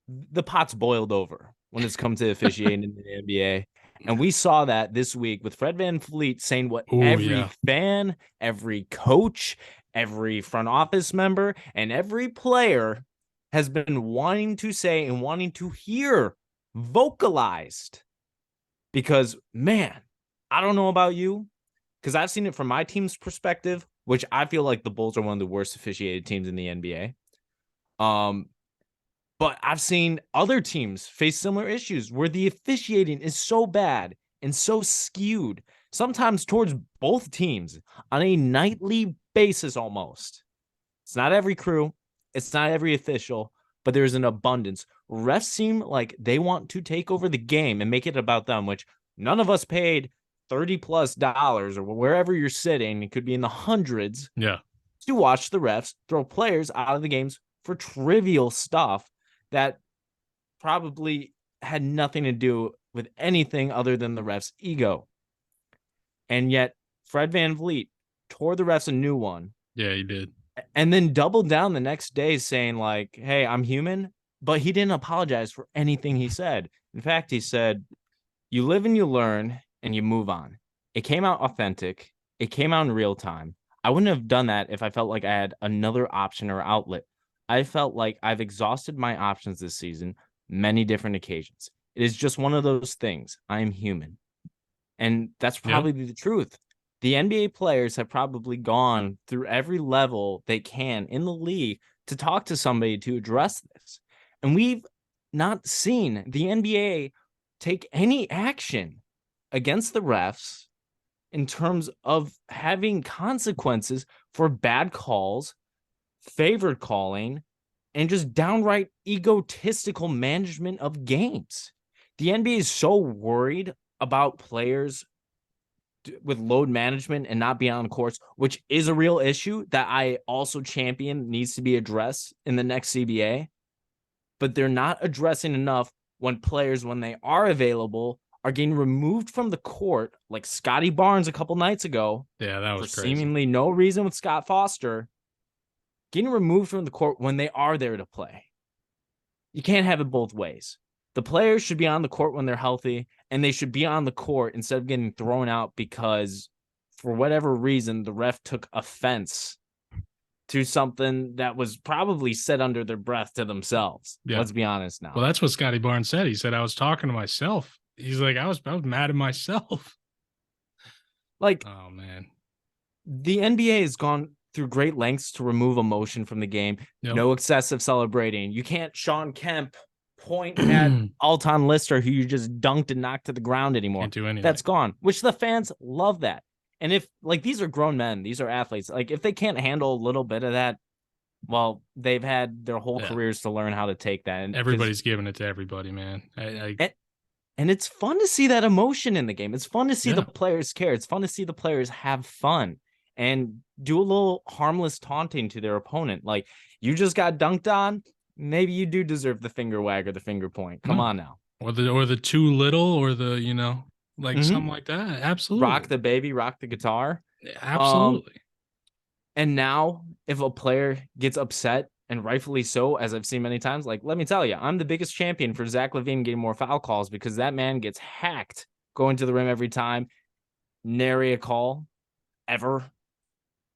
S2: the pot's boiled over when it's come to officiating in the NBA. And we saw that this week with Fred VanVleet saying what every fan, every coach, every front office member, and every player has been wanting to say and wanting to hear vocalized. Because, man, I don't know about you, because I've seen it from my team's perspective, which I feel like the Bulls are one of the worst officiated teams in the NBA. But I've seen other teams face similar issues where the officiating is so bad and so skewed, sometimes towards both teams on a nightly basis almost. It's not every crew. It's not every official, but there's an abundance. Refs seem like they want to take over the game and make it about them, which none of us paid $30+ or wherever you're sitting, it could be in the hundreds, to watch the refs throw players out of the games for trivial stuff that probably had nothing to do with anything other than the refs' ego. And yet Fred VanVleet tore the refs a new one.
S1: Yeah, he did.
S2: And then doubled down the next day saying like, hey, I'm human. But he didn't apologize for anything he said. In fact, he said, you live and you learn and you move on. It came out authentic. It came out in real time. I wouldn't have done that if I felt like I had another option or outlet. I felt like I've exhausted my options this season, many different occasions. It is just one of those things. I am human. And that's probably the truth. The NBA players have probably gone through every level they can in the league to talk to somebody to address this. And we've not seen the NBA take any action against the refs in terms of having consequences for bad calls, favored calling, and just downright egotistical management of games. The NBA is so worried about players with load management and not being on courts, which is a real issue that I also champion needs to be addressed in the next CBA. But they're not addressing enough when players, when they are available, are getting removed from the court, like Scotty Barnes a couple nights ago.
S1: Yeah, that was
S2: for
S1: crazy.
S2: Seemingly no reason with Scott Foster. Getting removed from the court when they are there to play. You can't have it both ways. The players should be on the court when they're healthy, and they should be on the court instead of getting thrown out because, for whatever reason, the ref took offense to something that was probably said under their breath to themselves.
S1: Yeah.
S2: Let's be honest now.
S1: Well, that's what Scotty Barnes said. He said, I was talking to myself. He's like, I was mad at myself.
S2: Like,
S1: oh, man.
S2: The NBA has gone through great lengths to remove emotion from the game.
S1: Yep.
S2: No excessive celebrating. You can't Sean Kemp point at Alton Lister, who you just dunked and knocked to the ground anymore.
S1: Can't do anything.
S2: That's gone, which the fans love that. And if, like, these are grown men, these are athletes. Like, if they can't handle a little bit of that, well, they've had their whole careers to learn how to take that. And
S1: everybody's giving it to everybody, man.
S2: And it's fun to see that emotion in the game. It's fun to see the players care. It's fun to see the players have fun and do a little harmless taunting to their opponent. Like, you just got dunked on. Maybe you do deserve the finger wag or the finger point. Come on now.
S1: Or the too little, or the, something like that. Absolutely.
S2: Rock the baby, rock the guitar.
S1: Absolutely.
S2: And now if a player gets upset, and rightfully so, as I've seen many times, like, let me tell you, I'm the biggest champion for Zach LaVine getting more foul calls because that man gets hacked going to the rim every time. Nary a call ever.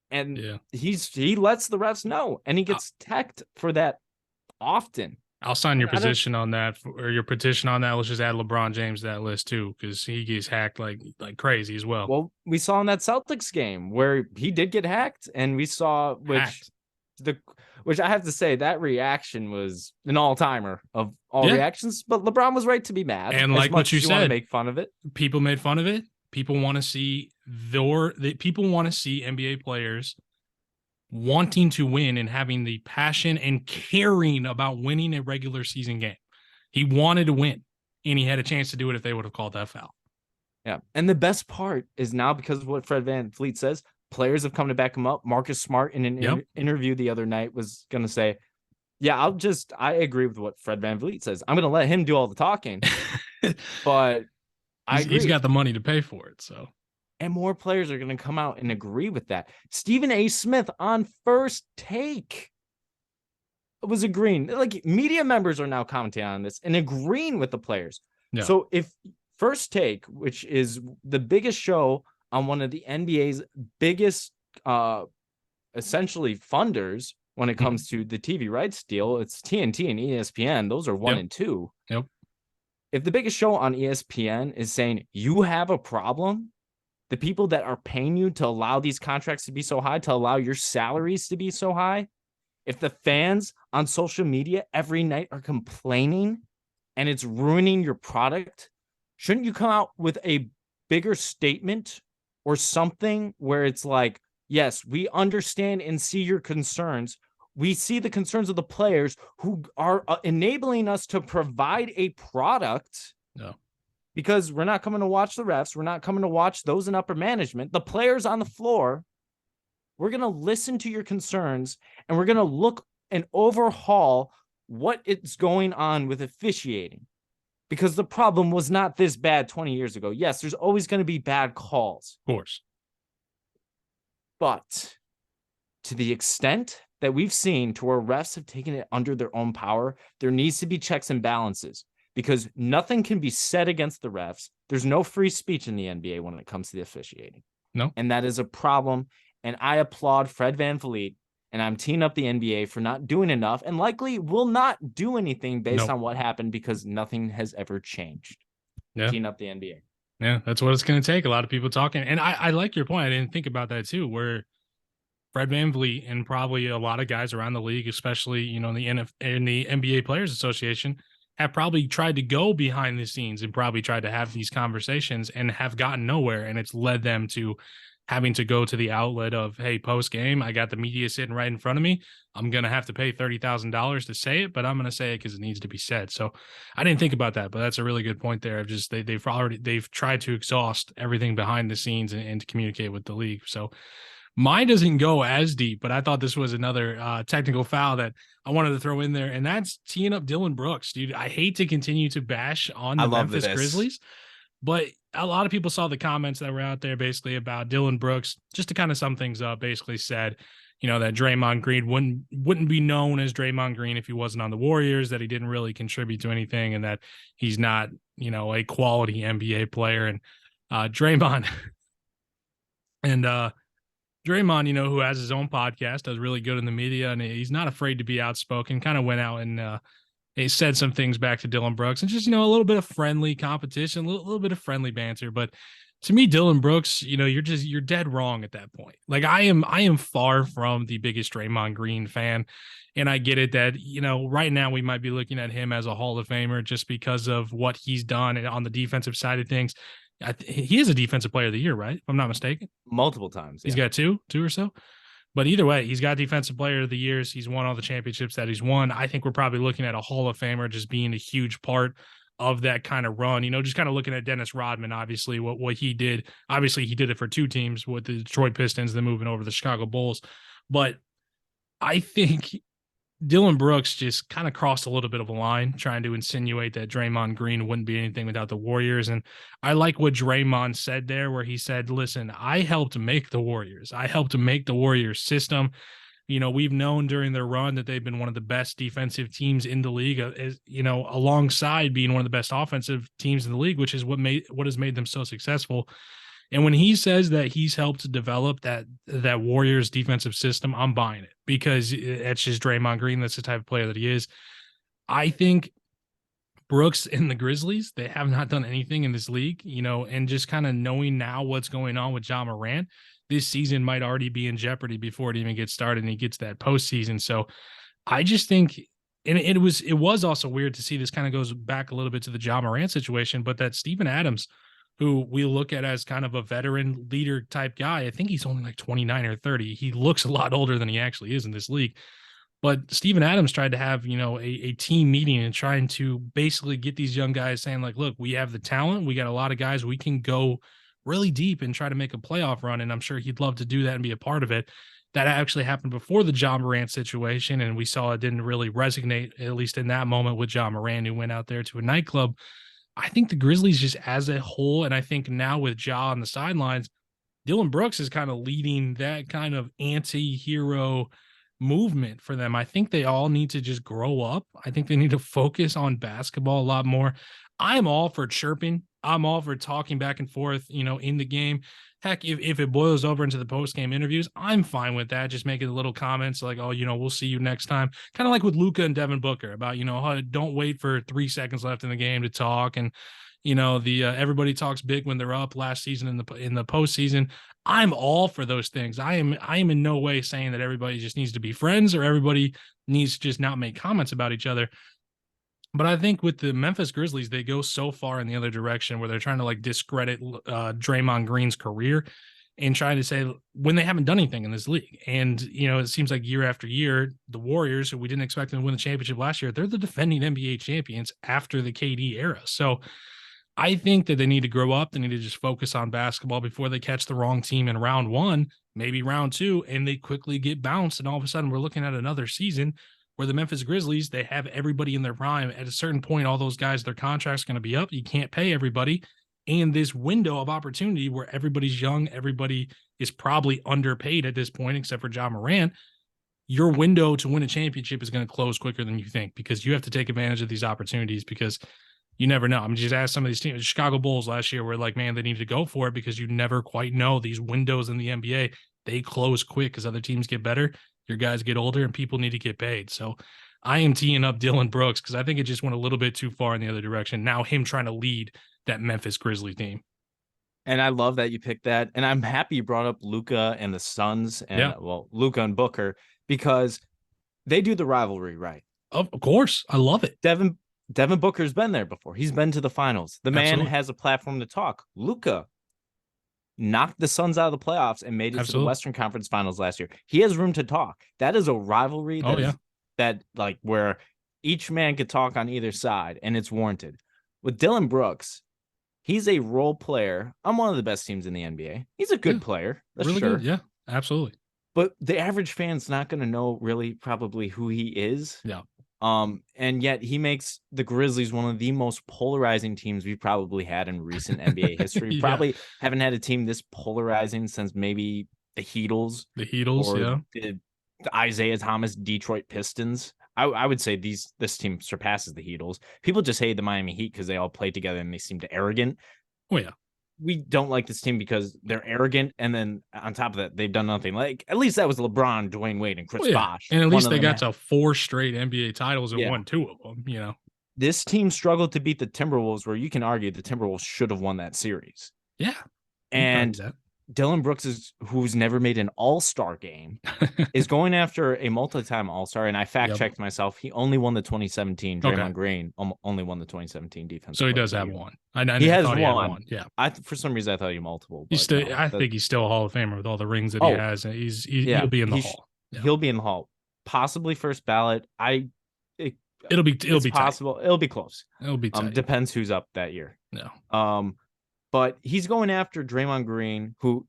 S2: And he lets the refs know, and he gets teched for that often.
S1: I'll sign your position on that, or your petition on that. Let's just add LeBron James to that list too, because he gets hacked like crazy as well.
S2: Well, we saw in that Celtics game where he did get hacked, and we saw which I have to say, that reaction was an all-timer of all reactions. But LeBron was right to be mad.
S1: And like what you said,
S2: make fun of it.
S1: People made fun of it. People want to see people want to see NBA players wanting to win and having the passion and caring about winning a regular season game. He wanted to win, and he had a chance to do it if they would have called that foul.
S2: Yeah. And the best part is now, because of what Fred VanVleet says, players have come to back him up. Marcus Smart in an interview the other night was going to say, yeah, I agree with what Fred VanVleet says. I'm going to let him do all the talking, but
S1: he's got the money to pay for it. So,
S2: and more players are going to come out and agree with that. Stephen A. Smith on First Take was agreeing. Like, media members are now commenting on this and agreeing with the players. Yeah. So if First Take, which is the biggest show on one of the NBA's biggest, essentially funders when it comes to the TV rights deal, it's TNT and ESPN. Those are 1 and 2.
S1: Yep.
S2: If the biggest show on ESPN is saying you have a problem, the people that are paying you to allow these contracts to be so high, to allow your salaries to be so high, if the fans on social media every night are complaining and it's ruining your product, shouldn't you come out with a bigger statement or something where it's like, yes, we understand and see your concerns. We see the concerns of the players who are enabling us to provide a product.
S1: No.
S2: Because we're not coming to watch the refs. We're not coming to watch those in upper management. The players on the floor, we're going to listen to your concerns, and we're going to look and overhaul what is going on with officiating. Because the problem was not this bad 20 years ago. Yes, there's always going to be bad calls.
S1: Of course.
S2: But to the extent that we've seen to where refs have taken it under their own power, there needs to be checks and balances. Because nothing can be said against the refs. There's no free speech in the NBA when it comes to the officiating.
S1: No.
S2: And that is a problem. And I applaud Fred VanVleet, and I'm teeing up the NBA for not doing enough, and likely will not do anything based on what happened, because nothing has ever changed.
S1: Yeah.
S2: Teeing up the NBA.
S1: Yeah, that's what it's going to take. A lot of people talking. And I like your point. I didn't think about that too, where Fred VanVleet and probably a lot of guys around the league, especially, in the NBA Players Association, have probably tried to go behind the scenes and probably tried to have these conversations and have gotten nowhere. And it's led them to having to go to the outlet of, hey, post game, I got the media sitting right in front of me. I'm going to have to pay $30,000 to say it, but I'm going to say it because it needs to be said. So I didn't think about that, but that's a really good point there. Of just they've tried to exhaust everything behind the scenes and to communicate with the league. So mine doesn't go as deep, but I thought this was another technical foul that I wanted to throw in there, and that's teeing up Dillon Brooks, dude. I hate to continue to bash on
S2: I
S1: the
S2: love
S1: Memphis
S2: this.
S1: Grizzlies, but a lot of people saw the comments that were out there basically about Dillon Brooks. Just to kind of sum things up, basically said, that Draymond Green wouldn't be known as Draymond Green if he wasn't on the Warriors, that he didn't really contribute to anything, and that he's not, a quality NBA player. And Draymond and Draymond, who has his own podcast, does really good in the media, and he's not afraid to be outspoken. Kind of went out and he said some things back to Dillon Brooks, and just a little bit of friendly competition, a little bit of friendly banter. But to me, Dillon Brooks, you're dead wrong at that point. Like I am far from the biggest Draymond Green fan, and I get it that right now we might be looking at him as a Hall of Famer just because of what he's done on the defensive side of things. He is a Defensive Player of the Year, right? If I'm not mistaken.
S2: Multiple times.
S1: He's got two or so. But either way, he's got Defensive Player of the Years. He's won all the championships that he's won. I think we're probably looking at a Hall of Famer just being a huge part of that kind of run. Just kind of looking at Dennis Rodman, obviously, what he did. Obviously, he did it for two teams with the Detroit Pistons, then moving over to the Chicago Bulls. But I think Dillon Brooks just kind of crossed a little bit of a line, trying to insinuate that Draymond Green wouldn't be anything without the Warriors. And I like what Draymond said there, where he said, listen, I helped make the Warriors. I helped make the Warriors system. We've known during their run that they've been one of the best defensive teams in the league, alongside being one of the best offensive teams in the league, which is what has made them so successful. And when he says that he's helped develop that Warriors defensive system, I'm buying it because it's just Draymond Green. That's the type of player that he is. I think Brooks and the Grizzlies, they have not done anything in this league, and just kind of knowing now what's going on with Ja Morant, this season might already be in jeopardy before it even gets started and he gets that postseason. So I just think, and it was also weird to see, this kind of goes back a little bit to the Ja Morant situation, but that Steven Adams, who we look at as kind of a veteran leader type guy, I think he's only like 29 or 30. He looks a lot older than he actually is in this league. But Steven Adams tried to have, a team meeting and trying to basically get these young guys saying, like, look, we have the talent. We got a lot of guys. We can go really deep and try to make a playoff run. And I'm sure he'd love to do that and be a part of it. That actually happened before the Ja Morant situation. And we saw it didn't really resonate, at least in that moment, with Ja Morant, who went out there to a nightclub. I think the Grizzlies just as a whole, and I think now with Ja on the sidelines, Dillon Brooks is kind of leading that kind of anti-hero movement for them. I think they all need to just grow up. I think they need to focus on basketball a lot more. I'm all for chirping. I'm all for talking back and forth, in the game. Heck, if it boils over into the post-game interviews, I'm fine with that. Just making little comments like, oh, we'll see you next time. Kind of like with Luka and Devin Booker about, don't wait for 3 seconds left in the game to talk. And, the everybody talks big when they're up last season in the postseason. I'm all for those things. I am in no way saying that everybody just needs to be friends or everybody needs to just not make comments about each other. But I think with the Memphis Grizzlies, they go so far in the other direction where they're trying to like discredit Draymond Green's career and trying to say when they haven't done anything in this league. And, it seems like year after year, the Warriors, who we didn't expect them to win the championship last year, they're the defending NBA champions after the KD era. So I think that they need to grow up. They need to just focus on basketball before they catch the wrong team in round one, maybe round two, and they quickly get bounced. And all of a sudden we're looking at another season where the Memphis Grizzlies, they have everybody in their prime. At a certain point, all those guys, their contract's going to be up. You can't pay everybody. And this window of opportunity where everybody's young, everybody is probably underpaid at this point, except for Ja Morant. Your window to win a championship is going to close quicker than you think because you have to take advantage of these opportunities because you never know. I mean, just ask some of these teams. Chicago Bulls last year were like, man, they need to go for it because you never quite know these windows in the NBA. They close quick because other teams get better. Your guys get older and people need to get paid. So I am teeing up Dillon Brooks because I think it just went a little bit too far in the other direction. Now him trying to lead that Memphis Grizzly team.
S2: And I love that you picked that. And I'm happy you brought up Luka and the Suns and Luka and Booker, because they do the rivalry right.
S1: Of course. I love it.
S2: Devin Booker's been there before. He's been to the finals. The man has a platform to talk. Luka knocked the Suns out of the playoffs and made it to the Western Conference Finals last year. He has room to talk. That is a rivalry that like where each man could talk on either side, and it's warranted. With Dylan Brooks, he's a role player on one of the best teams in the NBA. He's a good player. That's really good.
S1: Yeah, absolutely.
S2: But the average fan's not going to know really probably who he is.
S1: Yeah.
S2: And yet he makes the Grizzlies one of the most polarizing teams we've probably had in recent NBA history. Probably haven't had a team this polarizing since maybe the Heatles. Or the Isaiah Thomas Detroit Pistons. I would say this team surpasses the Heatles. People just hate the Miami Heat because they all play together and they seem to arrogant.
S1: Oh, yeah.
S2: We don't like this team because they're arrogant, and then on top of that, they've done nothing. Like, at least that was LeBron, Dwayne Wade, and Chris Bosh.
S1: And at least they got to 4 straight NBA titles and won 2 of them, you know.
S2: This team struggled to beat the Timberwolves, where you can argue the Timberwolves should have won that series.
S1: Yeah.
S2: And Dylan Brooks, who's never made an all-star game, is going after a multi-time all-star. And I fact-checked myself. He only won the 2017. Draymond Green only won the 2017 defense.
S1: So he does have one.
S2: He has one.
S1: Yeah.
S2: For some reason, I thought he had multiple.
S1: I think he's still a Hall of Famer with all the rings that he has. He'll be in the Hall.
S2: Yeah. He'll be in the Hall. Possibly first ballot.
S1: It'll be
S2: possible.
S1: Tight.
S2: It'll be close.
S1: It'll be tight.
S2: Depends who's up that year.
S1: No.
S2: But he's going after Draymond Green, who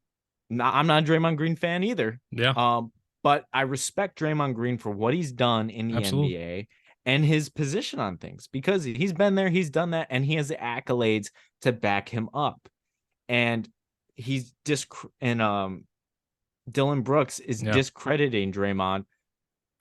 S2: I'm not a Draymond Green fan either.
S1: Yeah.
S2: But I respect Draymond Green for what he's done in the NBA and his position on things, because he's been there, he's done that, and he has the accolades to back him up. And Dylan Brooks is discrediting Draymond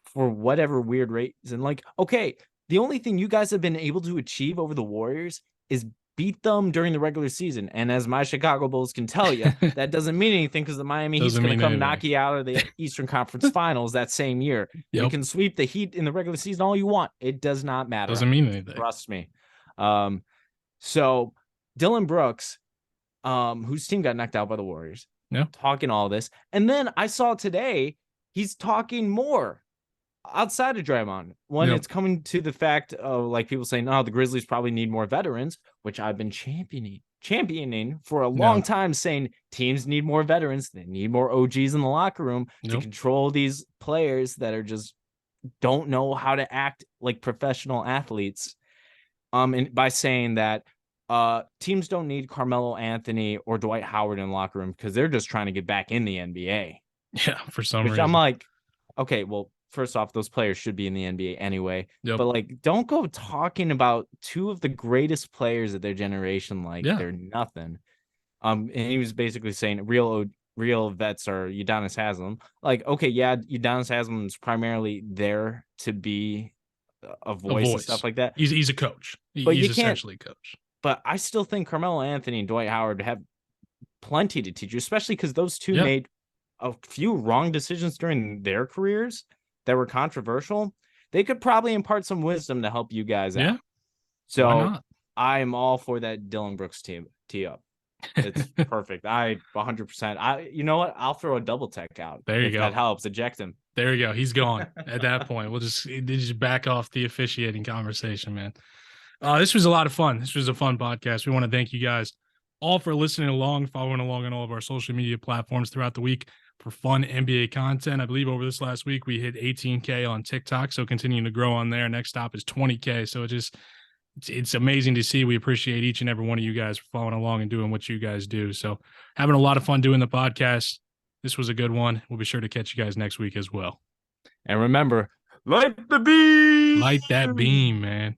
S2: for whatever weird reason. Like, okay, the only thing you guys have been able to achieve over the Warriors is beat them during the regular season. And as my Chicago Bulls can tell you, that doesn't mean anything, because the Miami Heat's going to come knock you out of the Eastern Conference Finals that same year. You can sweep the Heat in the regular season all you want. It does not matter.
S1: Doesn't mean anything.
S2: Trust me. So Dylan Brooks, whose team got knocked out by the Warriors, talking all this. And then I saw today he's talking more outside of Draymond when it's coming to the fact of, like, people saying, the Grizzlies probably need more veterans, which I've been championing for a long time, saying teams need more veterans. They need more OGs in the locker room to control these players that are just don't know how to act like professional athletes. And by saying that teams don't need Carmelo Anthony or Dwight Howard in the locker room because they're just trying to get back in the NBA.
S1: Yeah, for some reason.
S2: I'm like, okay, well, first off, those players should be in the NBA anyway. But, like, don't go talking about 2 of the greatest players of their generation like they're nothing. And he was basically saying real vets are Udonis Haslem. Like, okay, Udonis Haslem is primarily there to be a voice and stuff like that.
S1: He's a coach. He's essentially a coach.
S2: But I still think Carmelo Anthony and Dwight Howard have plenty to teach you, especially because those 2 made a few wrong decisions during their careers that were controversial. They could probably impart some wisdom to help you guys out. So I'm all for that Dylan Brooks tee up. It's perfect. 100%. You know what? I'll throw a double tech out.
S1: There you go.
S2: That helps. Eject him.
S1: There you go. He's gone at that point. We'll just back off the officiating conversation, man. This was a lot of fun. This was a fun podcast. We want to thank you guys all for listening along, following along on all of our social media platforms throughout the week for fun NBA content. I believe over this last week, we hit 18K on TikTok. So continuing to grow on there. Next stop is 20K. So it's amazing to see. We appreciate each and every one of you guys for following along and doing what you guys do. So having a lot of fun doing the podcast. This was a good one. We'll be sure to catch you guys next week as well.
S2: And remember, light the beam.
S1: Light that beam, man.